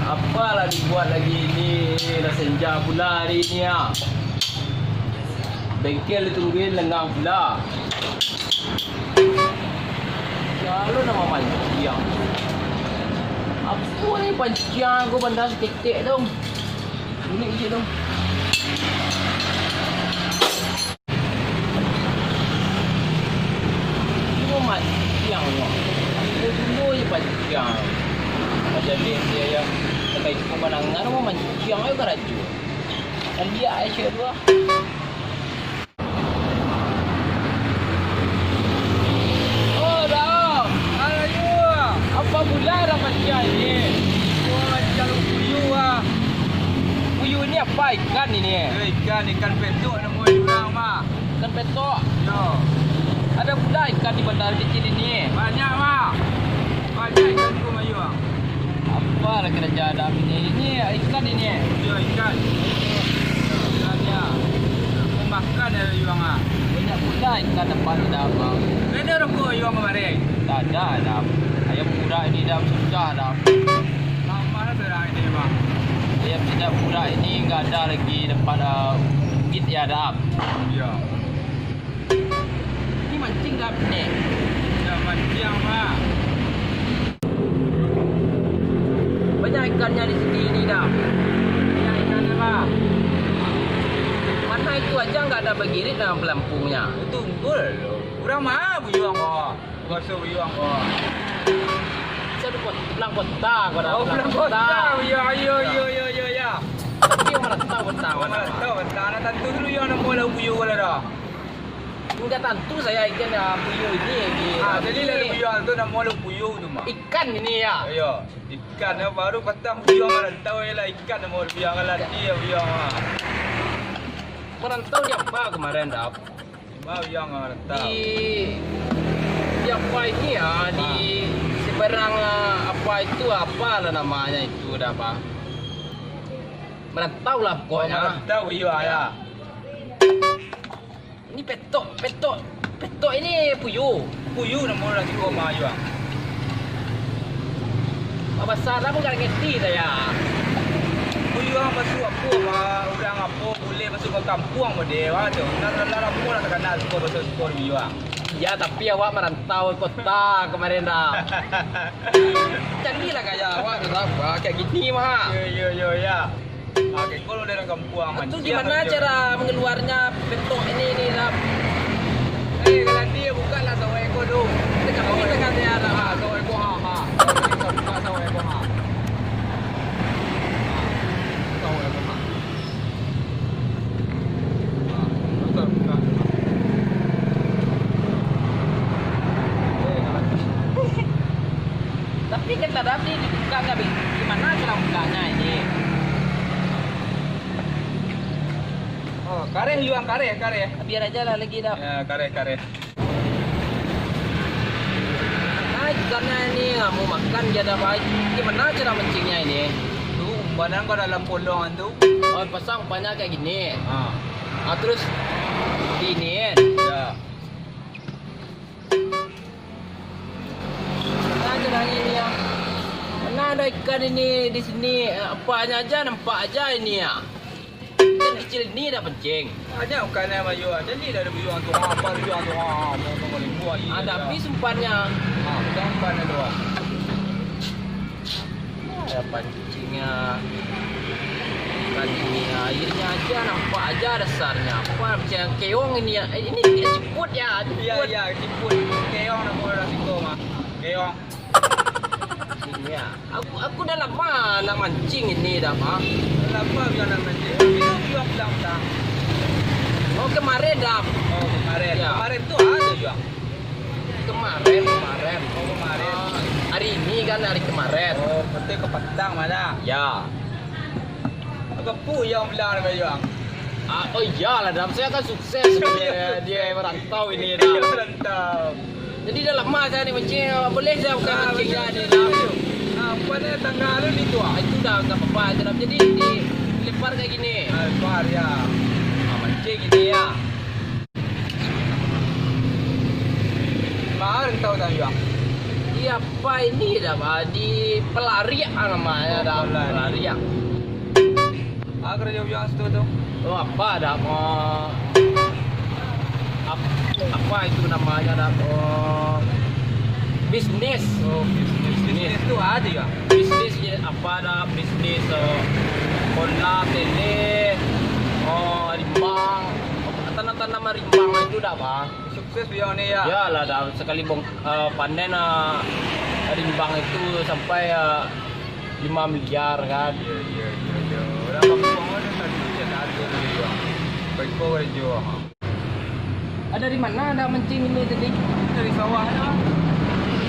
Apalah dibuat lagi ni, dah senja pula hari ni ya. Bengkel ditungguin lengang pula. Kalau nama panjang. Apa ni panjang aku bandar seketik dong. Unik je dong. Cuma panjang ni. Aku dulu je panjang. Macam dia yang terkait pemandangan nama panjang ayo keraju. Dan dia Aisyah dua. Apa pula dah panjang ni? Wah, macam puyuh ah. Puyuh ni apa ikan ini? Ikan petok nama orang mah. Ikan petok. Yo. Ada pula ikan di bandar kecil ini. Banyak mah. Banyak ikan tu mayu ah. Apa lah kerja ada ini? Ini ikan ini. Yo ikan. Ikannya. Makan ada yuang ah. Banyak pula ikan depan ada apa? Ada rokok yuang kemarin. Tak ada. Ayam muda ini dah susah dah. Lama dah serang ini mah. Ayam tidak muda ini enggak ada lagi depan bukit ya dah. Yo. Ini mancing dah ni. Ya macam mah. Banyak ikannya di sini ini dah. Banyak ikan mah. Mana itu aja enggak ada bagirit dalam pelampungnya. Tunggul. Urang mah buyuang kok. Gosok buyuang kok. Saya buat pulang kota pada Oh, pulang kota. Ya. Tapi yang mana tahu betah Mana tahu tanah tentu dulu yang nak mula buyuang kalau dah. Enggak tentu saya ikan puyuh ini. Jadi dari buyuang tu nak mula buyuang tu mah. Ikan ini ya. Ayo, ikan yang baru patang buyuang kalau tahu ialah ikan nak mula buyuang kalau dia buyuang mah. Merantau di apa kemarin dah? Buyuang kalau tahu. Di apa ini ya? Di seberang apa itu apalah namanya itu dah apa? Merantau lah pokoknya. Tahu buyuang ya. Ini petok ini puyuh. Buyuang nak mula di rumah buyuang. Apa besar lah bukan ngerti saya. Buyuang masuk apa mah? Orang apa boleh masuk ke kampung mah dia tu. Nak mula nak kenal masuk buyuang. Ya tapi awak merantau kota kemarin dah. Canggihlah kayak awak kenapa kayak gini mah. Ya. Okey, kalau dari kampung Itu gimana cara mengeluarnya petok ini dah? Kalau dia bukanlah sawo ekor tu. Dekat ini dekat dia dah. Sawo ekor ha. Bukan sawo ekor ha. Sawo ekor ha. Bukan. Tapi kita dah ni dibuka nggak? Gimana cara bukanya ini? Oh, kareh yuang kareh. Biar aja lah lagi dah. Ya, kareh. Nah ikannya ini nggak mau makan jadi baik. Gimana cara mancingnya ini? Tu umbanan kau dalam pondongan tu. Oh pasang umpannya kayak gini. Ha. Terus giniin. Ya. Nah cara ini ya. Mana ada ikan ini di sini? Apanya aja nampak aja ini ya. Ikan kecil ini dah pencing. Hanya bukan nama yuang. Jadi dari buyuang tu apa buyuang tu ha. Mau buat ini. Ada habis umpannya. Ha, bukan umpan tu. Ada pancingnya. Ini airnya aja nampak aja dasarnya. Apa macam keong ini ya? Ini ciput ya. Ya, ciput. Keong nak mula siko mah. Keong. Ini ya. Aku dah lama nak mancing ini dah mah. Kenapa biar nak mancing? Minum juga bilang. Oh kemarin dah. Oh, kemarin. Ya. Kemarin tu ada juga. Kemarin. Oh, kemarin. Hari ini kan hari kemarin. Oh, betul ke petang mana? Ya. Apa pu yang bilang dengan Yuang? Oh iyalah, dalam saya kan sukses dia merantau ini dah. Merantau. Jadi dah lama saya ni mancing. Boleh saya bukan mancing dia dah. Apa nih tangga lu nih tuh? Itu udah nggak apa-apa itu dah. Jadi dilempar kayak gini. Keluar ya. Mancing gini ya. Kemarin tahu tak ya? Iya apa ini dah Pak? Di pelariak namanya dah. Pelariak. Agar jauh yang situ tuh. Oh apa dah mau apa itu namanya dah? Oh, bisnis. Oh, bisnis tuh ada ya? Bisnis ya, apa dah bisnis bola tele rimbang tanam rimbang itu dah Pak. Sukses ya nih ya. Ya lah dah sekali panen rimbang itu sampai 5 miliar kan. Iya. Orang kampung mana tadi ya ada dia. Baik kau aja. Ada di mana ada mancing ini tadi? Dari sawah ya.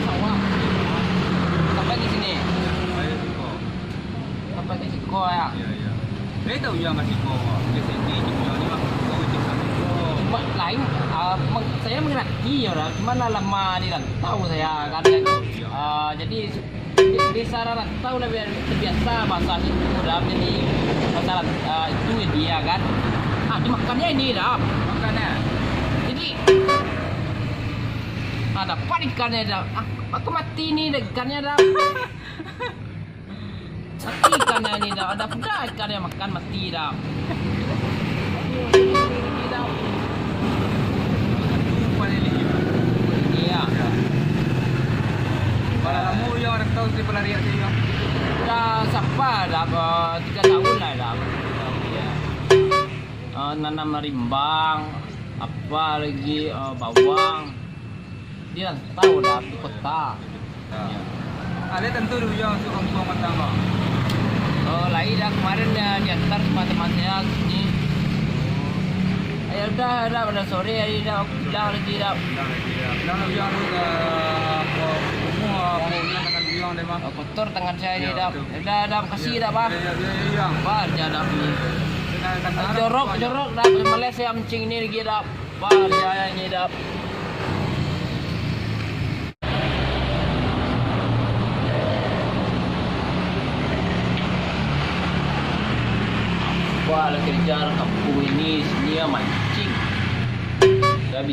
Sawah. Sampai di sini. Ayo siko. Sampai di Siko ya. Iya. Dia tahu ya nggak siko. Di sini juga ni mah kau itu siko. Cuma lain saya mengerti ya orang. Gimana lama di rantau saya kan. Jadi di sana rantau udah terbiasa bahasa itu udah jadi bahasa itu dia kan. Dimakannya ini dah. Makanya. Jadi dapat ikannya dah. Aku mati nih ikannya dah. Mati ikannya ini dah. Ada dah ikannya makan mati dah. Ini dah. Paling lihat. Iya. Kalau kamu yang orang tahu si pelarian dia yang. Dah siapa dah 3 tahun lah dah. Iya. Nanam rimbang, apa lagi bawang. Dia tahu dah di kota. Ya. Ada tentu dulu yang suka kampung matang. Lain dah kemarin diantar sama teman saya sini. Ya udah sore hari dah aku bilang lagi dah. Bilang yang lu ke semua punya dengan bilang deh mah. Kotor tangan saya ini Ya, dah. betul. Dah makasih dah Pak. Iya. Pak dia dah ni. Jorok. Jorok dah Malaysia saya mancing ni lagi dah. Pak dia ni dah. Wah, kerja kampung ini sini ya mancing.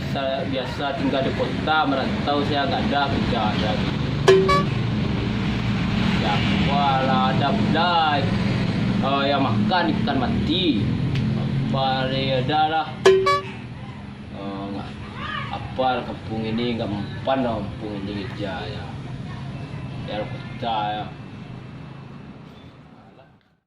Saya biasa tinggal di kota, merantau saya nggak ada kerja ada. Ya, wala ada budai. Yang makan ikan mati. Apa ada lah. Apa kampung ini nggak mempan kampung ini kerja ya. Ya kota ya.